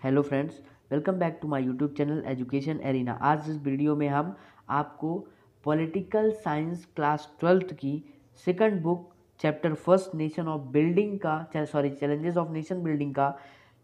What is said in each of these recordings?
Hello friends, welcome back to my YouTube channel education arena. आज इस video में हम आपको पॉलिटिकल साइंस क्लास 12th की second book chapter first nation of building का challenges of nation building का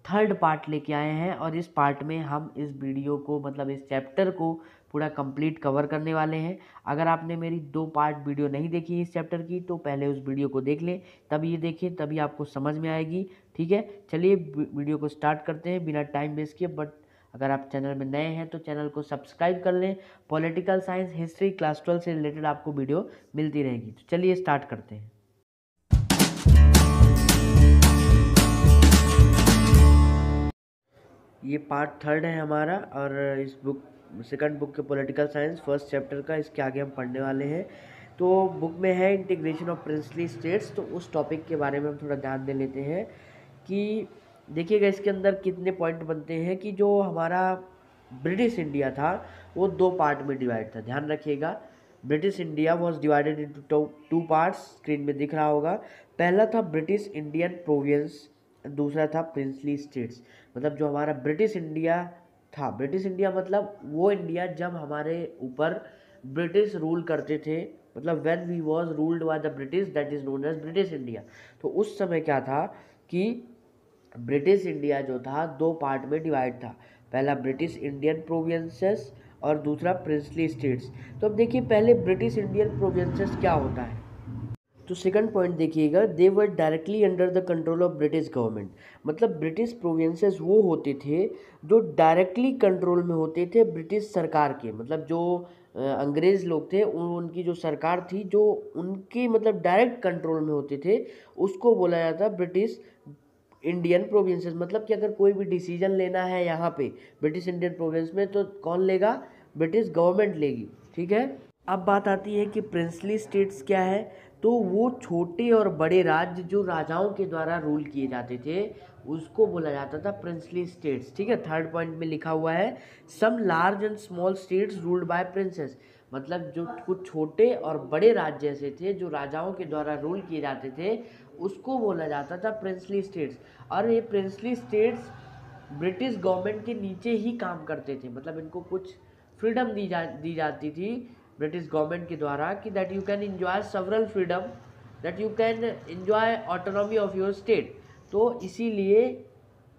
third part लेके आए हैं। और इस पार्ट में हम इस वीडियो को इस चैप्टर को पूरा कंप्लीट कवर करने वाले हैं। अगर आपने मेरी 2 पार्ट वीडियो नहीं देखी इस चैप्टर की तो पहले उस वीडियो को देख लें, तब ये देखें, तभी आपको समझ में आएगी। ठीक है, चलिए वीडियो को स्टार्ट करते हैं बिना टाइम वेस्ट किए। बट अगर आप चैनल में नए हैं तो चैनल को सब्सक्राइब कर लें। पॉलिटिकल साइंस हिस्ट्री क्लास 12 से रिलेटेड आपको वीडियो मिलती रहेगी। तो चलिए स्टार्ट करते हैं। ये पार्ट थर्ड है हमारा, और इस बुक सेकंड बुक के पॉलिटिकल साइंस फर्स्ट चैप्टर का इसके आगे हम पढ़ने वाले हैं। तो बुक में है इंटीग्रेशन ऑफ प्रिंसली स्टेट्स, तो उस टॉपिक के बारे में हम थोड़ा ध्यान दे लेते हैं कि देखिएगा इसके अंदर कितने पॉइंट बनते हैं कि जो हमारा ब्रिटिश इंडिया था वो 2 पार्ट में डिवाइड था। ध्यान रखिएगा, British India was divided into 2 parts. Screen में दिख रहा होगा। पहला था ब्रिटिश इंडियन प्रोविंस, दूसरा था प्रिंसली स्टेट्स। मतलब जो हमारा ब्रिटिश इंडिया था, ब्रिटिश इंडिया मतलब वो इंडिया जब हमारे ऊपर ब्रिटिश रूल करते थे, मतलब when we was ruled by the British, that is known as British India. तो उस समय क्या था कि ब्रिटिश इंडिया जो था 2 पार्ट में डिवाइड था। पहला ब्रिटिश इंडियन प्रोविंसेस और दूसरा प्रिंसली स्टेट्स। तो अब देखिए पहले ब्रिटिश इंडियन प्रोविंसेस क्या होता है। तो सेकंड पॉइंट देखिएगा, they were directly under the control of British government. मतलब ब्रिटिश प्रोविंसेस वो होते थे जो डायरेक्टली कंट्रोल में होते थे ब्रिटिश सरकार के। मतलब जो अंग्रेज़ लोग थे उनकी जो सरकार थी, जो उनके मतलब डायरेक्ट कंट्रोल में होते थे, उसको बोला जाता ब्रिटिश इंडियन प्रोविंसेस। मतलब कि अगर कोई भी डिसीजन लेना है यहाँ पे ब्रिटिश इंडियन प्रोविंस में तो कौन लेगा? ब्रिटिश गवर्नमेंट लेगी। ठीक है, अब बात आती है कि प्रिंसली स्टेट्स क्या है। तो वो छोटे और बड़े राज्य जो राजाओं के द्वारा रूल किए जाते थे उसको बोला जाता था प्रिंसली स्टेट्स। ठीक है, थर्ड पॉइंट में लिखा हुआ है some large and small states ruled by princes. मतलब जो कुछ छोटे और बड़े राज्य ऐसे थे जो राजाओं के द्वारा रूल किए जाते थे उसको बोला जाता था प्रिंसली स्टेट्स। और ये प्रिंसली स्टेट्स ब्रिटिश गवर्नमेंट के नीचे ही काम करते थे। मतलब इनको कुछ फ्रीडम दी जाती थी ब्रिटिश गवर्नमेंट के द्वारा कि that you can enjoy several freedom, that you can enjoy autonomy of your state. तो इसीलिए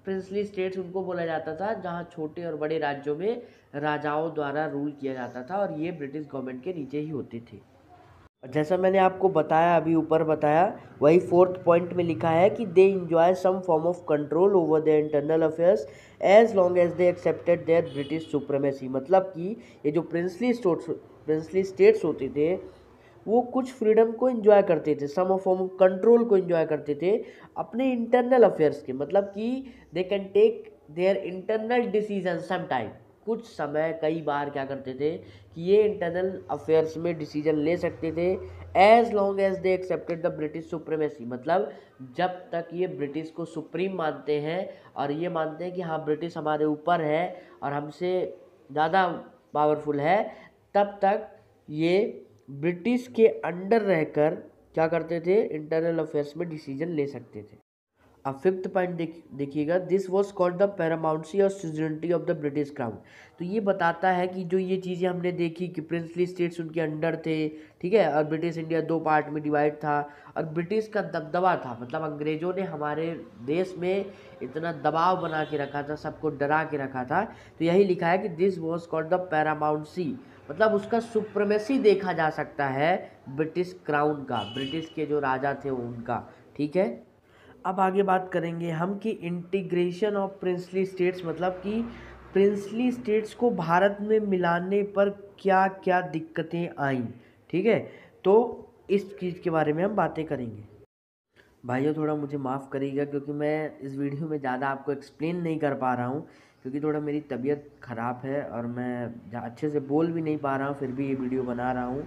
प्रिंसली स्टेट्स उनको बोला जाता था जहाँ छोटे और बड़े राज्यों में राजाओं द्वारा रूल किया जाता था, और ये ब्रिटिश गवर्नमेंट के नीचे ही होते थे। जैसा मैंने आपको बताया, अभी ऊपर बताया, वही फोर्थ पॉइंट में लिखा है कि they enjoy some form of control over their internal affairs as long as they accepted their British supremacy. मतलब कि ये जो प्रिंसली स्टेट्स होते थे वो कुछ फ्रीडम को एंजॉय करते थे, सम फॉर्म ऑफ कंट्रोल को एंजॉय करते थे अपने इंटरनल अफेयर्स के। मतलब कि they can take their internal decision some time. कुछ समय कई बार क्या करते थे कि ये इंटरनल अफेयर्स में डिसीजन ले सकते थे as long as they accepted the British supremacy. मतलब जब तक ये ब्रिटिश को सुप्रीम मानते हैं और ये मानते हैं कि हाँ ब्रिटिश हमारे ऊपर है और हमसे ज़्यादा पावरफुल है, तब तक ये ब्रिटिश के अंडर रहकर क्या करते थे, इंटरनल अफेयर्स में डिसीजन ले सकते थे। अब फिफ्थ पॉइंट देखिएगा, this was called the paramountcy और suzerainty of the British crown. तो ये बताता है कि जो ये चीज़ें हमने देखी कि प्रिंसली स्टेट्स उनके अंडर थे, ठीक है, और ब्रिटिश इंडिया 2 पार्ट में डिवाइड था और ब्रिटिश का दबदबा था। मतलब अंग्रेज़ों ने हमारे देश में इतना दबाव बना के रखा था, सबको डरा के रखा था। तो यही लिखा है कि this was called the paramountcy. मतलब उसका सुप्रीमेसी देखा जा सकता है ब्रिटिश क्राउन का, ब्रिटिश के जो राजा थे उनका। ठीक है, अब आगे बात करेंगे हम कि इंटीग्रेशन ऑफ प्रिंसली स्टेट्स, मतलब कि प्रिंसली स्टेट्स को भारत में मिलाने पर क्या क्या दिक्कतें आईं। ठीक है, तो इस चीज़ के बारे में हम बातें करेंगे। भाइयों थोड़ा मुझे माफ़ करिएगा क्योंकि मैं इस वीडियो में ज़्यादा आपको एक्सप्लेन नहीं कर पा रहा हूँ, क्योंकि थोड़ा मेरी तबीयत ख़राब है और मैं अच्छे से बोल भी नहीं पा रहा हूँ, फिर भी ये वीडियो बना रहा हूँ।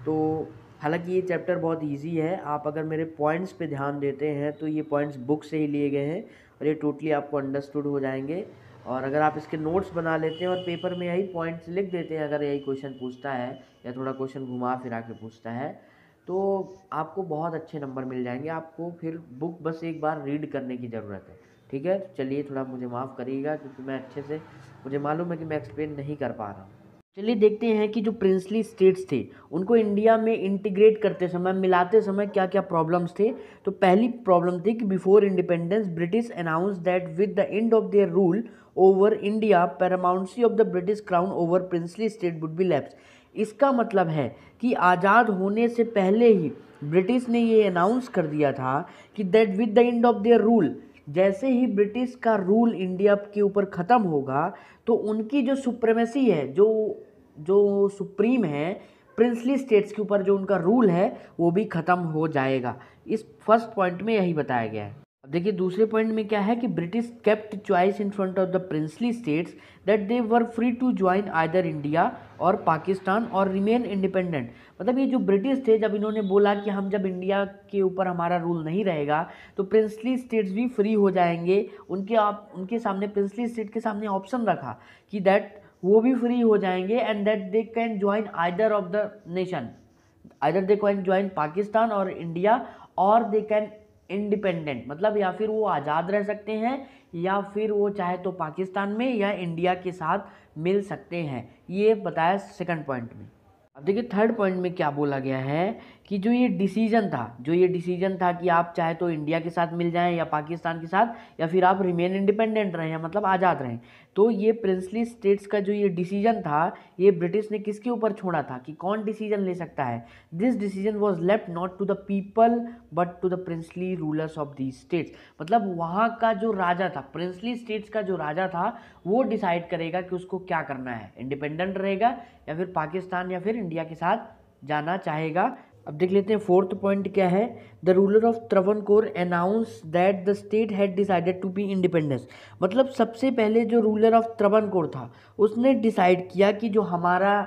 तो हालांकि ये चैप्टर बहुत इजी है, आप अगर मेरे पॉइंट्स पे ध्यान देते हैं तो ये पॉइंट्स बुक से ही लिए गए हैं और ये टोटली आपको अंडरस्टूड हो जाएंगे। और अगर आप इसके नोट्स बना लेते हैं और पेपर में यही पॉइंट्स लिख देते हैं, अगर यही क्वेश्चन पूछता है या थोड़ा क्वेश्चन घुमा फिरा के पूछता है, तो आपको बहुत अच्छे नंबर मिल जाएंगे। आपको फिर बुक बस एक बार रीड करने की ज़रूरत है। ठीक है, तो चलिए थोड़ा मुझे माफ़ करिएगा क्योंकि मैं अच्छे से, मुझे मालूम है कि मैं एक्सप्लेन नहीं कर पा रहा हूँ। चलिए देखते हैं कि जो प्रिंसली स्टेट्स थे उनको इंडिया में इंटीग्रेट करते समय, मिलाते समय क्या क्या प्रॉब्लम्स थे। तो पहली प्रॉब्लम थी कि before independence British announce that with the end of their rule over India paramountcy of the British crown over princely state would be lapse. इसका मतलब है कि आज़ाद होने से पहले ही ब्रिटिश ने ये अनाउंस कर दिया था कि that with the end of their rule, जैसे ही ब्रिटिश का रूल इंडिया के ऊपर ख़त्म होगा तो उनकी जो सुप्रीमेसी है, जो सुप्रीम है प्रिंसली स्टेट्स के ऊपर, जो उनका रूल है वो भी ख़त्म हो जाएगा। इस फर्स्ट पॉइंट में यही बताया गया है। अब देखिए दूसरे पॉइंट में क्या है कि British kept choice in front of the princely states that they were free to join either India और पाकिस्तान और रिमेन इंडिपेंडेंट। मतलब ये जो ब्रिटिश थे, जब इन्होंने बोला कि हम जब इंडिया के ऊपर हमारा रूल नहीं रहेगा तो प्रिंसली स्टेट्स भी फ्री हो जाएंगे, उनके सामने, प्रिंसली स्टेट के सामने ऑप्शन रखा कि दैट वो भी फ्री हो जाएंगे and that they can join either of the nation, either they can join Pakistan और इंडिया और दे कैन इंडिपेंडेंट, मतलब या फिर वो आज़ाद रह सकते हैं या फिर वो चाहे तो पाकिस्तान में या इंडिया के साथ मिल सकते हैं। ये बताया सेकंड पॉइंट में। अब देखिए थर्ड पॉइंट में क्या बोला गया है कि जो ये डिसीजन था कि आप चाहे तो इंडिया के साथ मिल जाएं या पाकिस्तान के साथ, या फिर आप रिमेन इंडिपेंडेंट रहें, मतलब आज़ाद रहें। तो ये प्रिंसली स्टेट्स का जो ये डिसीजन था, ये ब्रिटिश ने किसके ऊपर छोड़ा था कि कौन डिसीजन ले सकता है। This decision was left not to the people but to the princely rulers of these states. मतलब वहाँ का जो राजा था, प्रिंसली स्टेट्स का जो राजा था, वो डिसाइड करेगा कि उसको क्या करना है, इंडिपेंडेंट रहेगा या फिर पाकिस्तान या फिर इंडिया के साथ जाना चाहेगा। अब देख लेते हैं फोर्थ पॉइंट क्या है। The ruler of Travancore announce that the state had decided to be independence. मतलब सबसे पहले जो रूलर ऑफ त्रवणकोर था उसने डिसाइड किया कि जो हमारा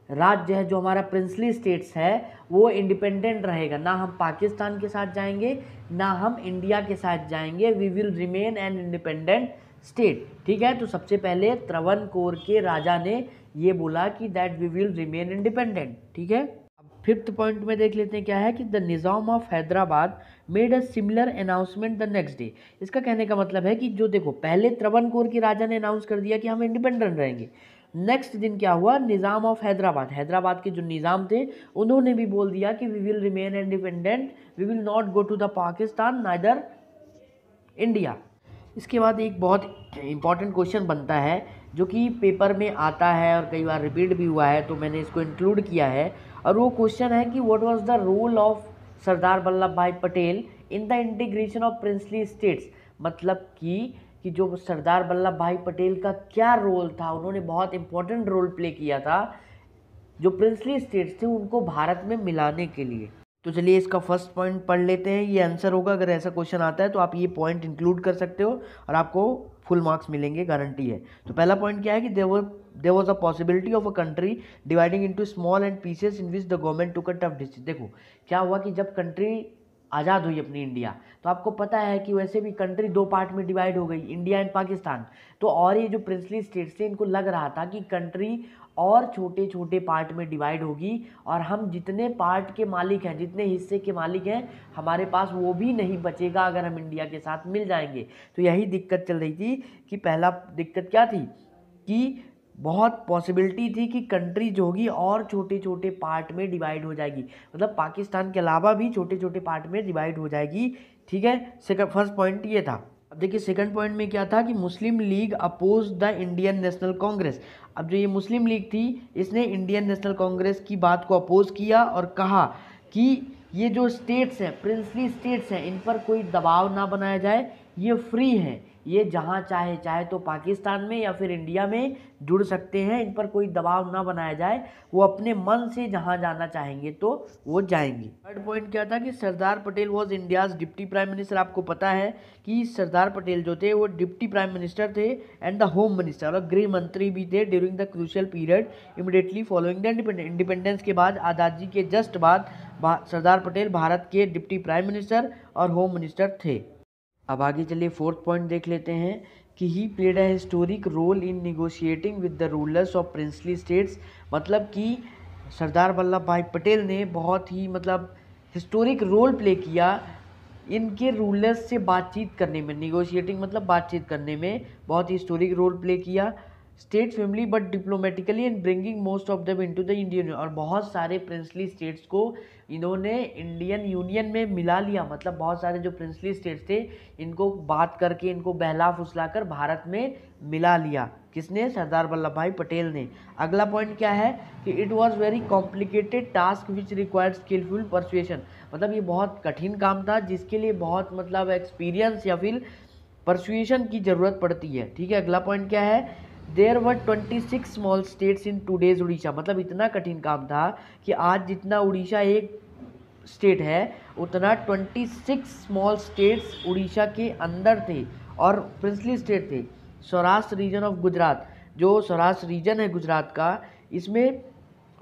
राज्य है, जो हमारा प्रिंसली स्टेट्स है, वो इंडिपेंडेंट रहेगा, ना हम पाकिस्तान के साथ जाएंगे ना हम इंडिया के साथ जाएंगे, we will remain an independent state. ठीक है, तो सबसे पहले त्रवणकोर के राजा ने ये बोला कि that we will remain independent. ठीक है, अब फिफ्थ पॉइंट में देख लेते हैं क्या है कि the Nizam of Hyderabad made a similar announcement the next day. इसका कहने का मतलब है कि जो देखो पहले त्रवणकोर के राजा ने अनाउंस कर दिया कि हम इंडिपेंडेंट रहेंगे, नेक्स्ट दिन क्या हुआ, निज़ाम ऑफ हैदराबाद के जो निज़ाम थे उन्होंने भी बोल दिया कि we will remain independent, we will not go to the Pakistan neither India. इसके बाद एक बहुत इंपॉर्टेंट क्वेश्चन बनता है जो कि पेपर में आता है और कई बार रिपीट भी हुआ है, तो मैंने इसको इंक्लूड किया है। और वो क्वेश्चन है कि what was the role of Sardar Vallabh Bhai Patel in the integration of princely states. मतलब कि जो सरदार वल्लभ भाई पटेल का क्या रोल था, उन्होंने बहुत इंपॉर्टेंट रोल प्ले किया था जो प्रिंसली स्टेट्स थे उनको भारत में मिलाने के लिए। तो चलिए इसका फर्स्ट पॉइंट पढ़ लेते हैं, ये आंसर होगा। अगर ऐसा क्वेश्चन आता है तो आप ये पॉइंट इंक्लूड कर सकते हो और आपको फुल मार्क्स मिलेंगे, गारंटी है। तो पहला पॉइंट क्या है कि there was a possibility of a country dividing into small and pieces in which the government took a tough decision. देखो क्या हुआ कि जब कंट्री आज़ाद हुई अपनी इंडिया, तो आपको पता है कि वैसे भी कंट्री दो पार्ट में डिवाइड हो गई, इंडिया एंड पाकिस्तान। तो और ये जो प्रिंसली स्टेट्स थे इनको लग रहा था कि कंट्री और छोटे छोटे पार्ट में डिवाइड होगी और हम जितने पार्ट के मालिक हैं, जितने हिस्से के मालिक हैं, हमारे पास वो भी नहीं बचेगा अगर हम इंडिया के साथ मिल जाएंगे। तो यही दिक्कत चल रही थी कि पहला दिक्कत क्या थी कि बहुत पॉसिबिलिटी थी कि कंट्री जो होगी और छोटे छोटे पार्ट में डिवाइड हो जाएगी, मतलब पाकिस्तान के अलावा भी छोटे छोटे पार्ट में डिवाइड हो जाएगी। ठीक है, फर्स्ट पॉइंट ये था। अब देखिए सेकंड पॉइंट में क्या था कि मुस्लिम लीग अपोज द इंडियन नेशनल कांग्रेस। अब जो ये मुस्लिम लीग थी इसने इंडियन नेशनल कांग्रेस की बात को अपोज किया और कहा कि ये जो स्टेट्स हैं, प्रिंसली स्टेट्स हैं, इन पर कोई दबाव ना बनाया जाए, ये फ्री हैं, ये जहाँ चाहे तो पाकिस्तान में या फिर इंडिया में जुड़ सकते हैं, इन पर कोई दबाव ना बनाया जाए, वो अपने मन से जहाँ जाना चाहेंगे तो वो जाएंगे। थर्ड पॉइंट क्या था कि Sardar Patel was India's deputy prime minister. आपको पता है कि सरदार पटेल जो थे वो डिप्टी प्राइम मिनिस्टर थे एंड द होम मिनिस्टर, और गृह मंत्री भी थे during the crucial period immediately following the independence के बाद, आज़ादी के जस्ट बाद सरदार पटेल भारत के डिप्टी प्राइम मिनिस्टर और होम मिनिस्टर थे। अब आगे चलिए फोर्थ पॉइंट देख लेते हैं कि he played a historic role in negotiating with the rulers of princely states. मतलब कि सरदार वल्लभ भाई पटेल ने बहुत ही हिस्टोरिक रोल प्ले किया इनके रूलर्स से बातचीत करने में, निगोशिएटिंग मतलब बातचीत करने में बहुत हिस्टोरिक रोल प्ले किया। State family but diplomatically and bringing most of them into the Indian, और बहुत सारे प्रिंसली स्टेट्स को इन्होंने इंडियन यूनियन में मिला लिया। मतलब बहुत सारे जो प्रिंसली स्टेट्स थे इनको बात करके, इनको बहला फुसला कर भारत में मिला लिया। किसने? सरदार वल्लभ भाई पटेल ने। अगला पॉइंट क्या है कि it was very complicated task which required skilful persuasion, मतलब ये बहुत कठिन काम था जिसके लिए बहुत मतलब एक्सपीरियंस या फिर परसुएशन की ज़रूरत पड़ती है। ठीक है, अगला पॉइंट क्या है? There were 26 small states in today's Orissa, मतलब इतना कठिन काम था कि आज जितना उड़ीसा एक स्टेट है उतना 26 स्मॉल स्टेट्स उड़ीसा के अंदर थे और प्रिंसली स्टेट थे। सौराष्ट्र रीजन ऑफ गुजरात, जो सौराष्ट्र रीजन है गुजरात का, इसमें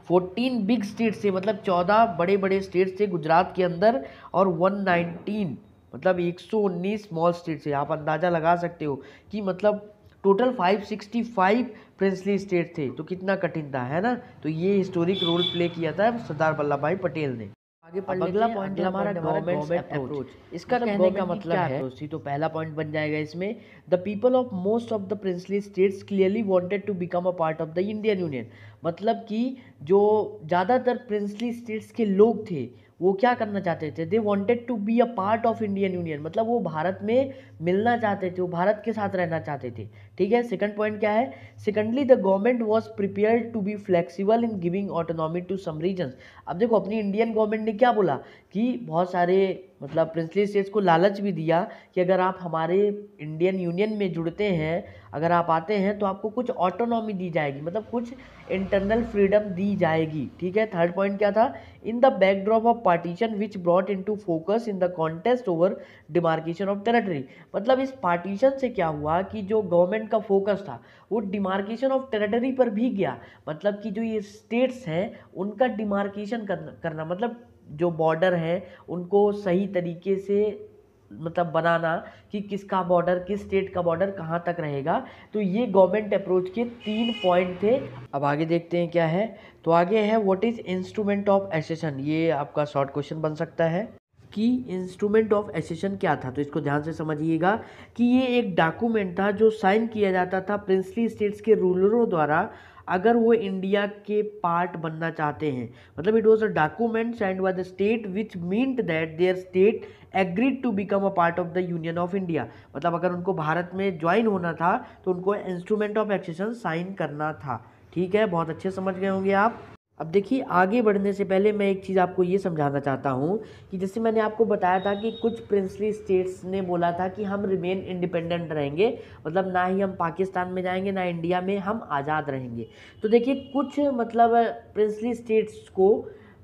14 बिग स्टेट्स थे, मतलब 14 बड़े बड़े स्टेट्स थे गुजरात के अंदर, और 119 मतलब 119 स्मॉल स्टेट्स थे। आप अंदाज़ा लगा सकते हो कि मतलब टोटल 565 प्रिंसली स्टेट थे, तो कितना कठिन था, है ना। तो ये हिस्टोरिक रोल प्ले किया था सरदार वल्लभ भाई पटेल ने। आगे पढ़ लेते हैं। अगला पॉइंट है हमारा गवर्नमेंट अप्रोच। इसका कहने का मतलब है, तो पहला पॉइंट बन जाएगा इसमें, the people of most of the princely states clearly wanted to become a part of the Indian union, मतलब कि जो ज़्यादातर प्रिंसली स्टेट्स के लोग थे वो क्या करना चाहते थे? They wanted to be a part of Indian union, मतलब वो भारत में मिलना चाहते थे, वो भारत के साथ रहना चाहते थे। ठीक है, सेकंड पॉइंट क्या है? Secondly the government was prepared to be flexible in giving autonomy to some regions. अब देखो अपनी इंडियन गवर्नमेंट ने क्या बोला कि बहुत सारे मतलब प्रिंसली स्टेट्स को लालच भी दिया कि अगर आप हमारे इंडियन यूनियन में जुड़ते हैं, अगर आप आते हैं तो आपको कुछ ऑटोनॉमी दी जाएगी, मतलब कुछ इंटरनल फ्रीडम दी जाएगी। ठीक है, थर्ड पॉइंट क्या था? In the backdrop of partition which brought into focus in the contest over demarcation of territory, मतलब इस पार्टीशन से क्या हुआ कि जो गवर्नमेंट का फोकस था वो डिमार्केशन ऑफ टेरिटरी पर भी गया, मतलब कि जो ये स्टेट्स हैं उनका डिमार्केशन करना मतलब जो बॉर्डर है उनको सही तरीके से मतलब बनाना कि किसका बॉर्डर, किस स्टेट का बॉर्डर कहाँ तक रहेगा। तो ये गवर्नमेंट अप्रोच के 3 पॉइंट थे। अब आगे देखते हैं क्या है। तो आगे है what is instrument of accession, ये आपका शॉर्ट क्वेश्चन बन सकता है कि इंस्ट्रूमेंट ऑफ एसेशन क्या था। तो इसको ध्यान से समझिएगा कि ये एक डॉक्यूमेंट था जो साइन किया जाता था प्रिंसली स्टेट्स के रूलरों द्वारा अगर वो इंडिया के पार्ट बनना चाहते हैं, मतलब it was a document signed by the state which meant that their state agreed to become a part of the union of India, मतलब अगर उनको भारत में ज्वाइन होना था तो उनको इंस्ट्रूमेंट ऑफ एक्सेशन साइन करना था। ठीक है, बहुत अच्छे समझ गए होंगे आप। अब देखिए आगे बढ़ने से पहले मैं एक चीज़ आपको ये समझाना चाहता हूँ कि जैसे मैंने आपको बताया था कि कुछ प्रिंसली स्टेट्स ने बोला था कि हम रिमेन इंडिपेंडेंट रहेंगे, मतलब ना ही हम पाकिस्तान में जाएंगे ना इंडिया में, हम आज़ाद रहेंगे। तो देखिए कुछ मतलब प्रिंसली स्टेट्स को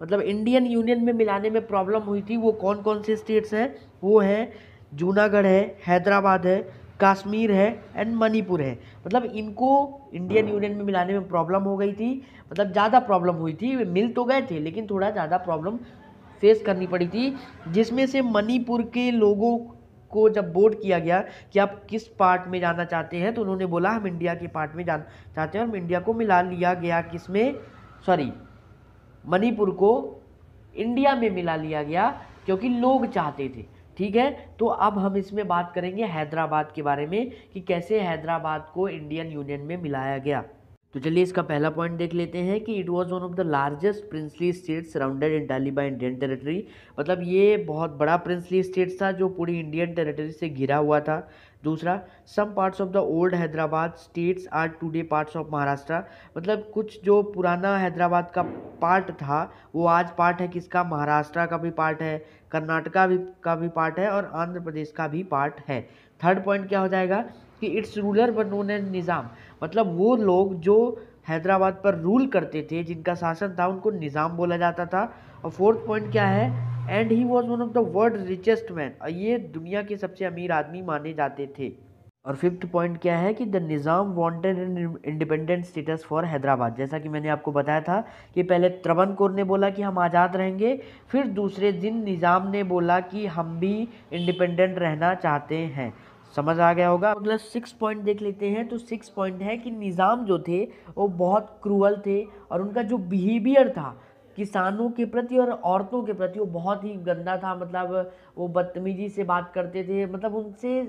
मतलब इंडियन यूनियन में मिलाने में प्रॉब्लम हुई थी। वो कौन कौन से स्टेट्स हैं? वो हैं जूनागढ़ है, हैदराबाद है, कश्मीर है एंड मणिपुर है। मतलब इनको इंडियन यूनियन में मिलाने में प्रॉब्लम हो गई थी, मतलब ज़्यादा प्रॉब्लम हुई थी। वे मिल तो गए थे लेकिन थोड़ा ज़्यादा प्रॉब्लम फेस करनी पड़ी थी, जिसमें से मणिपुर के लोगों को जब वोट किया गया कि आप किस पार्ट में जाना चाहते हैं तो उन्होंने बोला हम इंडिया के पार्ट में जाना चाहते हैं, और इंडिया को मिला लिया गया। किसमें? सॉरी, मणिपुर को इंडिया में मिला लिया गया क्योंकि लोग चाहते थे। ठीक है, तो अब हम इसमें बात करेंगे हैदराबाद के बारे में कि कैसे हैदराबाद को इंडियन यूनियन में मिलाया गया। तो चलिए इसका पहला पॉइंट देख लेते हैं कि it was one of the largest princely state surrounded entirely by Indian territory, मतलब ये बहुत बड़ा प्रिंसली स्टेट था जो पूरी इंडियन टेरिटरी से घिरा हुआ था। दूसरा, some parts of the old Hyderabad states are today parts of Maharashtra, मतलब कुछ जो पुराना हैदराबाद का पार्ट था वो आज पार्ट है किसका? महाराष्ट्र का भी पार्ट है, कर्नाटका का भी पार्ट है और आंध्र प्रदेश का भी पार्ट है। थर्ड पॉइंट क्या हो जाएगा कि its ruler were known as Nizam, मतलब वो लोग जो हैदराबाद पर रूल करते थे, जिनका शासन था, उनको निज़ाम बोला जाता था। और फोर्थ पॉइंट क्या है? And he was one of the world richest man, और ये दुनिया के सबसे अमीर आदमी माने जाते थे। और फिफ्थ पॉइंट क्या है कि the Nizam wanted independent status for Hyderabad, जैसा कि मैंने आपको बताया था कि पहले त्रावणकोर ने बोला कि हम आज़ाद रहेंगे, फिर दूसरे दिन निज़ाम ने बोला कि हम भी इंडिपेंडेंट रहना चाहते हैं। समझ आ गया होगा। अगला 6 पॉइंट देख लेते हैं। तो 6 पॉइंट है कि निज़ाम जो थे वो बहुत क्रूअल थे और उनका जो बिहेवियर था किसानों के प्रति और औरतों के प्रति वो बहुत ही गंदा था, मतलब वो बदतमीजी से बात करते थे, मतलब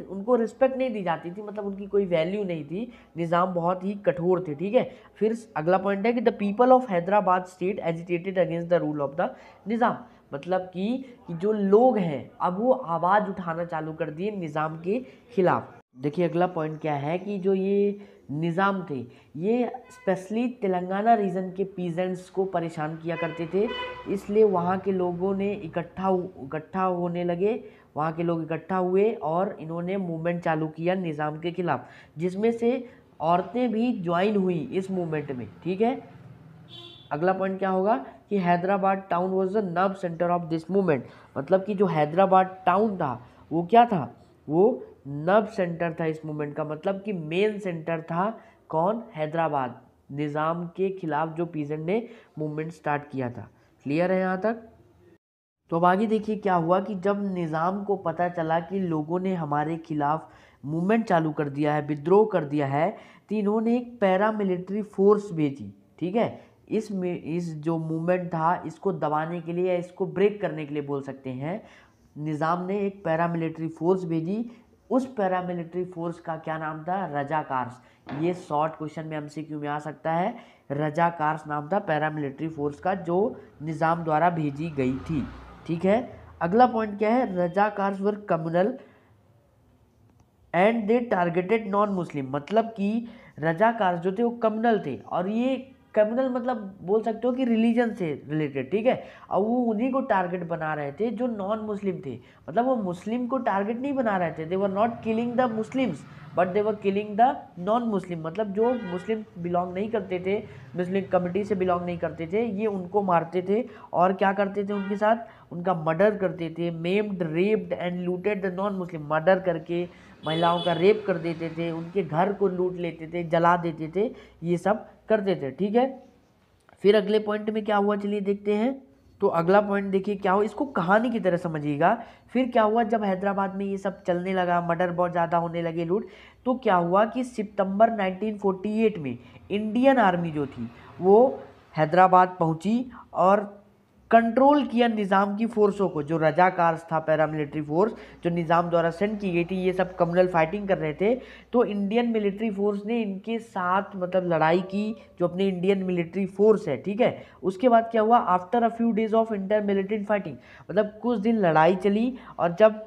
उनको रिस्पेक्ट नहीं दी जाती थी, मतलब उनकी कोई वैल्यू नहीं थी, निज़ाम बहुत ही कठोर थे। ठीक है, फिर अगला पॉइंट है कि the people of Hyderabad state agitated against the rule of the Nizam, मतलब कि जो लोग हैं अब वो आवाज़ उठाना चालू कर दिए निज़ाम के खिलाफ। देखिए अगला पॉइंट क्या है कि जो ये निज़ाम थे ये स्पेशली तेलंगाना रीजन के पीजेंट्स को परेशान किया करते थे, इसलिए वहाँ के लोगों ने इकट्ठा होने लगे, वहाँ के लोग इकट्ठा हुए और इन्होंने मूवमेंट चालू किया निज़ाम के खिलाफ, जिसमें से औरतें भी ज्वाइन हुई इस मूवमेंट में। ठीक है, अगला पॉइंट क्या होगा कि Hyderabad town was the nerve centre of this movement, मतलब कि जो हैदराबाद टाउन था वो क्या था, वो नर्व सेंटर था इस मूवमेंट का, मतलब कि मेन सेंटर था कौन, हैदराबाद, निज़ाम के खिलाफ जो पीजेंट ने मूवमेंट स्टार्ट किया था। क्लियर है यहाँ तक? तो अब आगे देखिए क्या हुआ कि जब निज़ाम को पता चला कि लोगों ने हमारे खिलाफ मूवमेंट चालू कर दिया है, विद्रोह कर दिया है, तो इन्होंने एक पैरामिलिट्री फोर्स भेजी। ठीक है, इस जो मूवमेंट था इसको दबाने के लिए या इसको ब्रेक करने के लिए बोल सकते हैं, निज़ाम ने एक पैरामिलिट्री फोर्स भेजी। उस पैरामिलिट्री फोर्स का क्या नाम था, रजाकार्स। ये शॉर्ट क्वेश्चन में एमसीक्यू में आ सकता है, रजाकार्स नाम था पैरामिलिट्री फोर्स का जो निज़ाम द्वारा भेजी गई थी। ठीक है, अगला पॉइंट क्या है, Razakars were communal and they targeted non Muslim, मतलब कि रजाकार्स जो थे वो कम्युनल थे, और ये कम्युनल मतलब बोल सकते हो कि रिलीजन से रिलेटेड। ठीक है, और वो उन्हीं को टारगेट बना रहे थे जो नॉन मुस्लिम थे, मतलब वो मुस्लिम को टारगेट नहीं बना रहे थे, they were not killing the Muslims but they were killing the non Muslim, मतलब जो मुस्लिम बिलोंग नहीं करते थे, मुस्लिम कम्युनिटी से बिलोंग नहीं करते थे, ये उनको मारते थे और क्या करते थे उनके साथ, उनका मर्डर करते थे, maimed, raped and looted the non Muslim, murder करके महिलाओं का रेप कर देते थे, उनके घर को लूट लेते थे, जला देते थे, ये सब करते थे। ठीक है, फिर अगले पॉइंट में क्या हुआ चलिए देखते हैं। तो अगला पॉइंट देखिए क्या हुआ, इसको कहानी की तरह समझिएगा। फिर क्या हुआ, जब हैदराबाद में ये सब चलने लगा, मर्डर बहुत ज़्यादा होने लगे, लूट, तो क्या हुआ कि सितंबर 1948 में इंडियन आर्मी जो थी वो हैदराबाद पहुंची और कंट्रोल किया निज़ाम की फोर्सों को, जो रजाकार्स था पैरामिलिट्री फोर्स जो निज़ाम द्वारा सेंड की गई थी, ये सब कम्युनल फाइटिंग कर रहे थे, तो इंडियन मिलिट्री फोर्स ने इनके साथ मतलब लड़ाई की, जो अपनी इंडियन मिलिट्री फोर्स है। ठीक है, उसके बाद क्या हुआ, after a few days of inter military fighting, मतलब कुछ दिन लड़ाई चली, और जब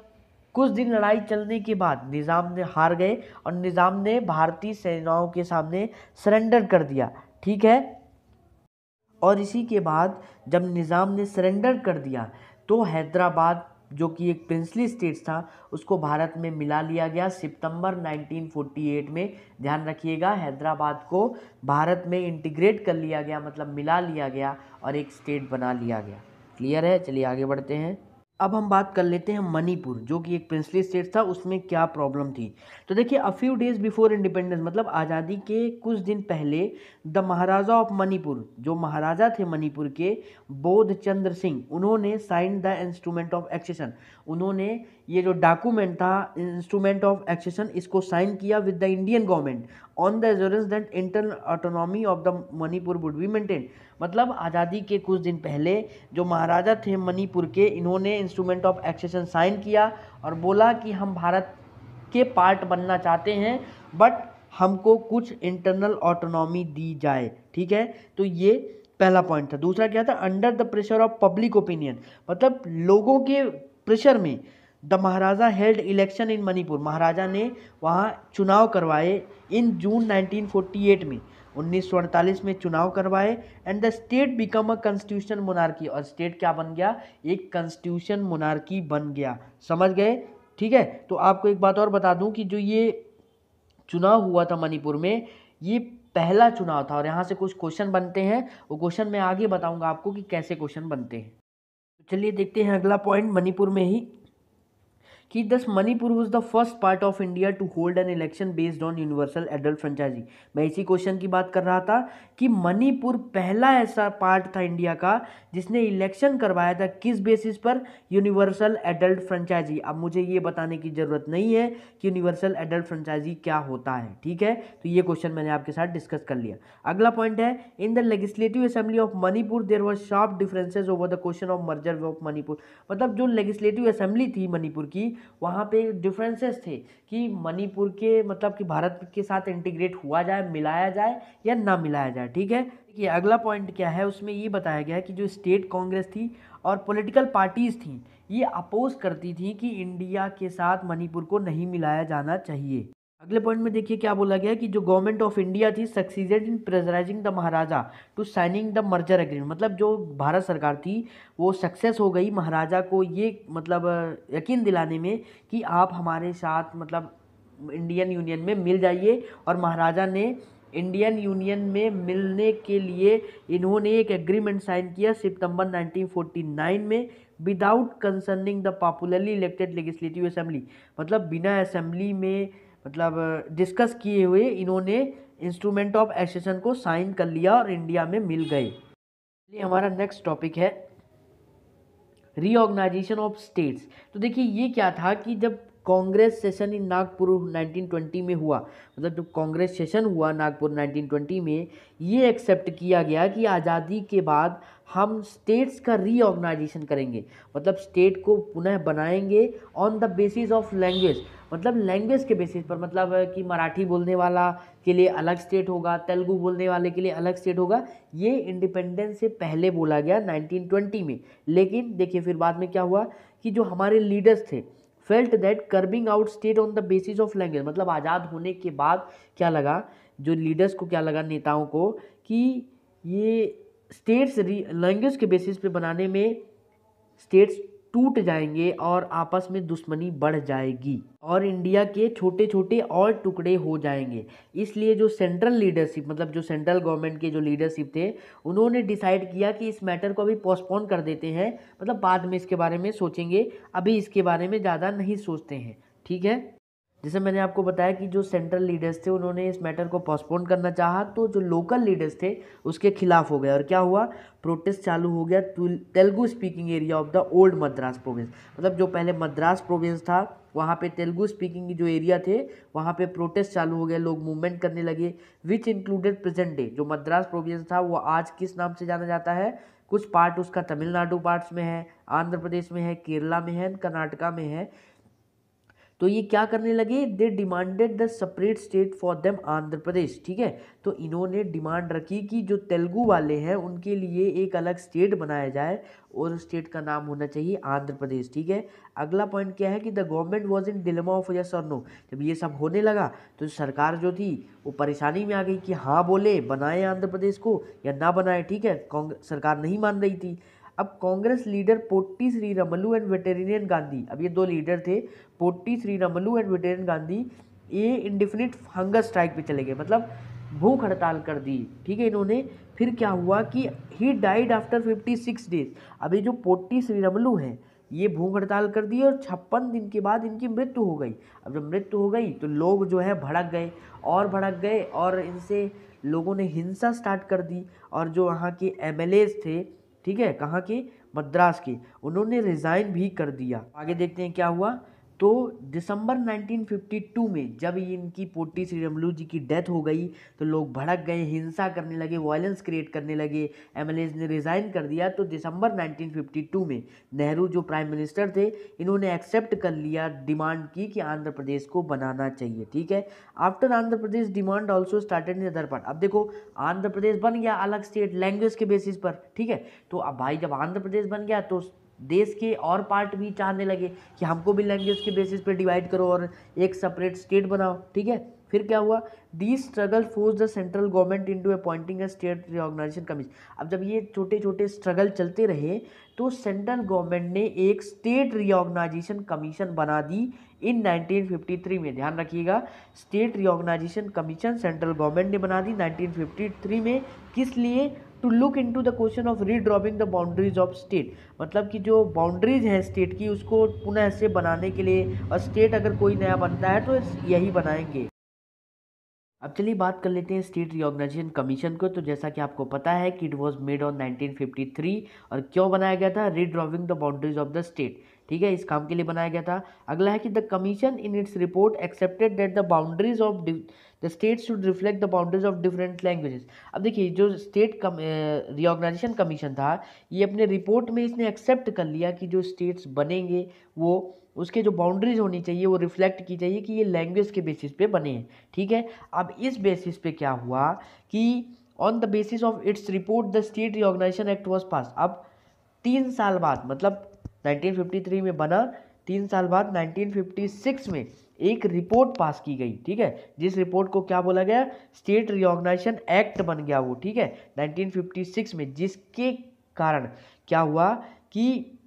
कुछ दिन लड़ाई चलने के बाद निज़ाम ने हार गए और निज़ाम ने भारतीय सेनाओं के सामने सरेंडर कर दिया। ठीक है, और इसी के बाद जब निज़ाम ने सरेंडर कर दिया तो हैदराबाद जो कि एक प्रिंसली स्टेट था उसको भारत में मिला लिया गया सितंबर 1948 में। ध्यान रखिएगा, हैदराबाद को भारत में इंटीग्रेट कर लिया गया, मतलब मिला लिया गया और एक स्टेट बना लिया गया। क्लियर है? चलिए आगे बढ़ते हैं। अब हम बात कर लेते हैं मणिपुर जो कि एक प्रिंसली स्टेट था, उसमें क्या प्रॉब्लम थी। तो देखिए, a few days before independence, मतलब आज़ादी के कुछ दिन पहले, द महाराजा ऑफ मणिपुर, जो महाराजा थे मणिपुर के, बोध चंद्र सिंह, उन्होंने sign the instrument of accession, उन्होंने ये जो डॉक्यूमेंट था इंस्ट्रूमेंट ऑफ एक्सेशन, इसको साइन किया with the Indian government on the assurance that internal autonomy of the Manipur would be maintain. मतलब आज़ादी के कुछ दिन पहले जो महाराजा थे मणिपुर के, इन्होंने इंस्ट्रूमेंट ऑफ एक्सेशन साइन किया और बोला कि हम भारत के पार्ट बनना चाहते हैं, बट हमको कुछ इंटरनल ऑटोनॉमी दी जाए। ठीक है, तो ये पहला पॉइंट था। दूसरा क्या था, under the pressure of public opinion, मतलब लोगों के प्रेशर में the maharaja held election in Manipur, महाराजा ने वहाँ चुनाव करवाए इन जून 1948 में, 1948 में चुनाव करवाए, and the state become a constitution monarchy, और स्टेट क्या बन गया, एक कॉन्स्टिट्यूशन मोनार्की बन गया। समझ गए? ठीक है, तो आपको एक बात और बता दूं कि जो ये चुनाव हुआ था मणिपुर में, ये पहला चुनाव था, और यहाँ से कुछ क्वेश्चन बनते हैं, वो क्वेश्चन मैं आगे बताऊंगा आपको कि कैसे क्वेश्चन बनते हैं। चलिए देखते हैं अगला पॉइंट मणिपुर में ही कि thus Manipur was the first part of India to hold an election based on universal adult franchise. मैं इसी क्वेश्चन की बात कर रहा था कि मणिपुर पहला ऐसा पार्ट था इंडिया का जिसने इलेक्शन करवाया था, किस बेसिस पर? Universal adult franchise. अब मुझे ये बताने की जरूरत नहीं है कि यूनिवर्सल एडल्ट फ्रेंचाइजी क्या होता है, ठीक है। तो ये क्वेश्चन मैंने आपके साथ डिस्कस कर लिया। अगला पॉइंट है, in the legislative assembly of Manipur there was sharp differences over the question of merger of Manipur. मतलब जो लेजिस्लेटिव असेंबली थी मणिपुर की, वहाँ पे डिफरेंसेस थे कि मणिपुर के मतलब कि भारत के साथ इंटीग्रेट हुआ जाए, मिलाया जाए या ना मिलाया जाए, ठीक है। देखिए अगला पॉइंट क्या है, उसमें ये बताया गया है कि जो स्टेट कांग्रेस थी और पॉलिटिकल पार्टीज थी, ये अपोज करती थी कि इंडिया के साथ मणिपुर को नहीं मिलाया जाना चाहिए। अगले पॉइंट में देखिए क्या बोला गया कि जो गवर्नमेंट ऑफ इंडिया थी succeeded in pressurising the Maharaja to signing the merger agreement. मतलब जो भारत सरकार थी वो सक्सेस हो गई महाराजा को ये मतलब यकीन दिलाने में कि आप हमारे साथ मतलब इंडियन यूनियन में मिल जाइए। और महाराजा ने इंडियन यूनियन में मिलने के लिए इन्होंने एक एग्रीमेंट साइन किया सितंबर 1949 में without concerning the popularly elected legislative assembly. मतलब बिना असेंबली में मतलब डिस्कस किए हुए इन्होंने इंस्ट्रूमेंट ऑफ एसेशन को साइन कर लिया और इंडिया में मिल गए। ये हमारा नेक्स्ट टॉपिक है रीऑर्गेनाइजेशन ऑफ स्टेट्स। तो देखिए ये क्या था कि जब कांग्रेस सेशन इन नागपुर 1920 में हुआ, मतलब जब कांग्रेस सेशन हुआ नागपुर 1920 में, ये एक्सेप्ट किया गया कि आज़ादी के बाद हम स्टेट्स का रीऑर्गेनाइजेशन करेंगे। मतलब स्टेट को पुनः बनाएंगे on the basis of language. मतलब लैंग्वेज के बेसिस पर, मतलब कि मराठी बोलने वाला के लिए अलग स्टेट होगा, तेलुगु बोलने वाले के लिए अलग स्टेट होगा। ये इंडिपेंडेंस से पहले बोला गया 1920 में। लेकिन देखिए फिर बाद में क्या हुआ कि जो हमारे लीडर्स थे felt that curbing out state on the basis of language. मतलब आज़ाद होने के बाद क्या लगा, जो लीडर्स को क्या लगा, नेताओं को, कि ये स्टेट्स लैंग्वेज के बेसिस पे बनाने में स्टेट्स टूट जाएंगे और आपस में दुश्मनी बढ़ जाएगी और इंडिया के छोटे छोटे और टुकड़े हो जाएंगे। इसलिए जो सेंट्रल लीडरशिप, मतलब जो सेंट्रल गवर्नमेंट के जो लीडरशिप थे, उन्होंने डिसाइड किया कि इस मैटर को अभी पोस्टपोन कर देते हैं, मतलब बाद में इसके बारे में सोचेंगे, अभी इसके बारे में ज़्यादा नहीं सोचते हैं, ठीक है। जैसे मैंने आपको बताया कि जो सेंट्रल लीडर्स थे उन्होंने इस मैटर को पोस्टपोन करना चाहा, तो जो लोकल लीडर्स थे उसके खिलाफ हो गए और क्या हुआ, प्रोटेस्ट चालू हो गया Telugu speaking area of the old Madras province. मतलब जो पहले मद्रास प्रोविंस था वहाँ पे तेलुगु स्पीकिंग जो एरिया थे वहाँ पे प्रोटेस्ट चालू हो गए, लोग मूवमेंट करने लगे, विच इंक्लूडेड प्रेजेंट डे। जो मद्रास प्रोविंस था वो आज किस नाम से जाना जाता है, कुछ पार्ट उसका तमिलनाडु पार्ट्स में है, आंध्र प्रदेश में है, केरला में है, कर्नाटका में है। तो ये क्या करने लगे, they demanded the separate state for them Andhra Pradesh, ठीक है। तो इन्होंने डिमांड रखी कि जो तेलुगु वाले हैं उनके लिए एक अलग स्टेट बनाया जाए और स्टेट का नाम होना चाहिए आंध्र प्रदेश, ठीक है। अगला पॉइंट क्या है कि the government was in dilemma of yes और नो। जब ये सब होने लगा तो सरकार जो थी वो परेशानी में आ गई कि हाँ बोले बनाए आंध्र प्रदेश को या ना बनाए, ठीक है। सरकार नहीं मान रही थी। अब Congress leader potty Sriramulu and veteran Gandhi, अब ये दो लीडर थे, potty Sriramulu and veteran Gandhi, ये इंडिफिनिट हंगर स्ट्राइक पे चले गए, मतलब भूख हड़ताल कर दी, ठीक है इन्होंने। फिर क्या हुआ कि ही डाइड आफ्टर 56 डेज। अभी जो पोट्टी श्रीरामुलु है ये भूख हड़ताल कर दी और 56 दिन के बाद इनकी मृत्यु हो गई। अब जब मृत्यु हो गई तो लोग जो है भड़क गए और इनसे लोगों ने हिंसा स्टार्ट कर दी। और जो वहाँ के एमएलएज थे, ठीक है, कहाँ के, मद्रास के, उन्होंने रिज़ाइन भी कर दिया। आगे देखते हैं क्या हुआ। तो दिसंबर 1952 में जब इनकी पोट्टी श्रीरामुलु जी की डेथ हो गई तो लोग भड़क गए, हिंसा करने लगे, वायलेंस क्रिएट करने लगे, एमएलएज ने रिज़ाइन कर दिया। तो दिसंबर 1952 में नेहरू जो प्राइम मिनिस्टर थे इन्होंने एक्सेप्ट कर लिया, डिमांड की कि आंध्र प्रदेश को बनाना चाहिए, ठीक है। After Andhra Pradesh demand also started in other part. अब देखो आंध्र प्रदेश बन गया अलग स्टेट लैंग्वेज के बेसिस पर, ठीक है। तो अब भाई जब आंध्र प्रदेश बन गया तो देश के और पार्ट भी चाहने लगे कि हमको भी लैंग्वेज के बेसिस पे डिवाइड करो और एक सेपरेट स्टेट बनाओ, ठीक है। फिर क्या हुआ, the struggle force the central government into appointing a state reorganisation commission. अब जब ये छोटे छोटे स्ट्रगल चलते रहे तो सेंट्रल गवर्नमेंट ने एक स्टेट रिऑर्गेनाइजेशन कमीशन बना दी इन 1953 में। ध्यान रखिएगा, state reorganisation commission central government ने बना दी 1953 में। किस लिए? To look into the question of redrawing the boundaries of state, मतलब कि जो बाउंड्रीज हैं स्टेट की उसको पुनः से बनाने के लिए, और स्टेट अगर कोई नया बनता है तो यही बनाएंगे। अब चलिए बात कर लेते हैं स्टेट रिऑर्गेनाइजेशन कमीशन को। तो जैसा कि आपको पता है कि इट वाज मेड ऑन 1953, और क्यों बनाया गया था? Redrawing the boundaries of the state, ठीक है, इस काम के लिए बनाया गया था। अगला है कि the commission in its report accepted that the boundaries of the state should reflect the boundaries of different languages. अब देखिए, जो स्टेट रिऑर्गेनाइजेशन कमीशन था, ये अपने रिपोर्ट में इसने एक्सेप्ट कर लिया कि जो स्टेट्स बनेंगे वो उसके जो बाउंड्रीज होनी चाहिए वो रिफ्लेक्ट की चाहिए कि ये लैंग्वेज के बेसिस पे बने हैं, ठीक है। अब इस बेसिस पे क्या हुआ कि on the basis of its report the state reorganisation act was pass. अब 3 साल बाद, मतलब 1953 में बना, 3 साल बाद 1956 में एक रिपोर्ट पास की गई, ठीक है, जिस रिपोर्ट को क्या बोला गया? स्टेट रिऑर्गेनाइजेशन एक्ट बन गया वो, ठीक है, 1956 में। जिसके कारण क्या हुआ कि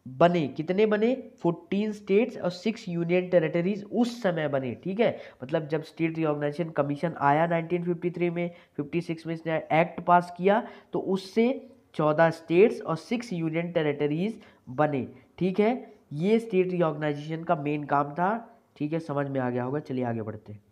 बने, कितने बने? 14 स्टेट्स और 6 यूनियन टेरिटरीज उस समय बने, ठीक है। मतलब जब स्टेट रिऑर्गेनाइजेशन कमीशन आया 1953 में, 56 में इसने एक्ट पास किया, तो उससे 14 स्टेट्स और 6 यूनियन टेरिटरीज बने, ठीक है। ये स्टेट रिऑर्गेनाइजेशन का मेन काम था, ठीक है, समझ में आ गया होगा। चलिए आगे बढ़ते हैं।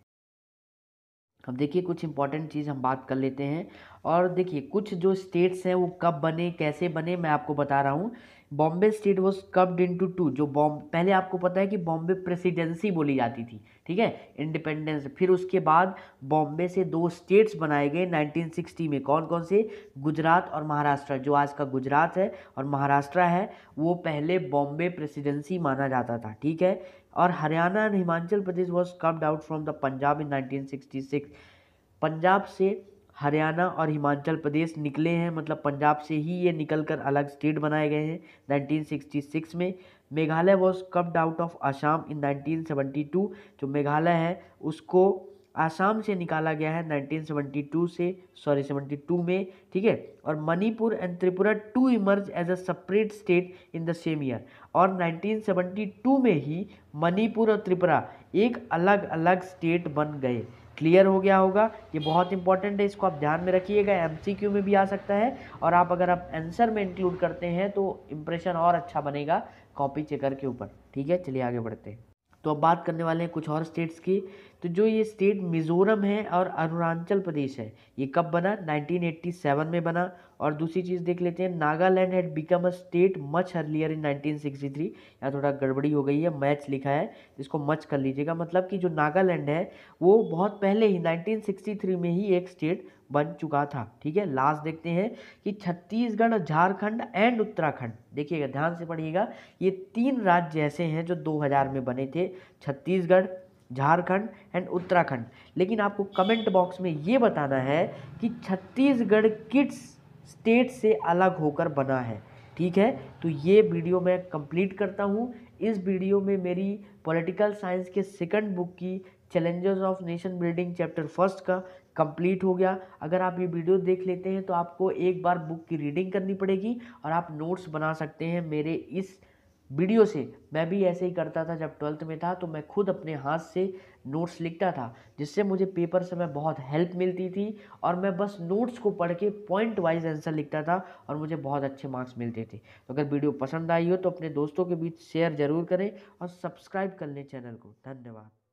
अब देखिए कुछ इंपॉर्टेंट चीज़ हम बात कर लेते हैं। और देखिए कुछ जो स्टेट्स हैं वो कब बने, कैसे बने, मैं आपको बता रहा हूँ। Bombay state was carved into two. जो पहले आपको पता है कि बॉम्बे प्रेसिडेंसी बोली जाती थी, ठीक है, इंडिपेंडेंस। फिर उसके बाद बॉम्बे से 2 स्टेट्स बनाए गए 1960 में। कौन कौन से? गुजरात और महाराष्ट्र। जो आज का गुजरात है और महाराष्ट्र है वो पहले बॉम्बे प्रेसिडेंसी माना जाता था, ठीक है। और Haryana and Himachal Pradesh was carved out from the Punjab in 1966। Punjab से हरियाणा और हिमाचल प्रदेश निकले हैं, मतलब पंजाब से ही ये निकलकर अलग स्टेट बनाए गए हैं 1966 में। Meghalaya was carved out of Assam in 1972। जो मेघालय है उसको आसाम से निकाला गया है 72 में, ठीक है। और Manipur and Tripura to emerge as a separate state in the same year. और 1972 में ही मणिपुर और त्रिपुरा एक अलग अलग स्टेट बन गए। क्लियर हो गया होगा? ये बहुत इंपॉर्टेंट है, इसको आप ध्यान में रखिएगा, एमसीक्यू में भी आ सकता है। और आप अगर आप आंसर में इंक्लूड करते हैं तो इंप्रेशन और अच्छा बनेगा कॉपी चेकर के ऊपर, ठीक है। चलिए आगे बढ़ते हैं। तो अब बात करने वाले हैं कुछ और स्टेट्स की। तो जो ये स्टेट मिजोरम है और अरुणाचल प्रदेश है, ये कब बना? 1987 में बना। और दूसरी चीज़ देख लेते हैं, Nagaland had become a state much earlier in 1963। यहाँ थोड़ा गड़बड़ी हो गई है, मैच लिखा है, इसको मच कर लीजिएगा। मतलब कि जो नागालैंड है वो बहुत पहले ही 1963 में ही एक स्टेट बन चुका था, ठीक है। लास्ट देखते हैं कि छत्तीसगढ़, झारखंड एंड उत्तराखंड, देखिएगा ध्यान से पढ़िएगा, ये 3 राज्य ऐसे हैं जो 2000 में बने थे, छत्तीसगढ़, झारखंड एंड उत्तराखंड। लेकिन आपको कमेंट बॉक्स में ये बताना है कि छत्तीसगढ़ किस स्टेट से अलग होकर बना है, ठीक है। तो ये वीडियो मैं कंप्लीट करता हूँ। इस वीडियो में मेरी पॉलिटिकल साइंस के सेकंड बुक की challenges of nation building chapter 1 का कंप्लीट हो गया। अगर आप ये वीडियो देख लेते हैं तो आपको एक बार बुक की रीडिंग करनी पड़ेगी और आप नोट्स बना सकते हैं मेरे इस वीडियो से। मैं भी ऐसे ही करता था, जब 12th में था तो मैं खुद अपने हाथ से नोट्स लिखता था, जिससे मुझे पेपर से मैं बहुत हेल्प मिलती थी। और मैं बस नोट्स को पढ़ के पॉइंट वाइज आंसर लिखता था और मुझे बहुत अच्छे मार्क्स मिलते थे। तो अगर वीडियो पसंद आई हो तो अपने दोस्तों के बीच शेयर ज़रूर करें और सब्सक्राइब कर लें चैनल को। धन्यवाद।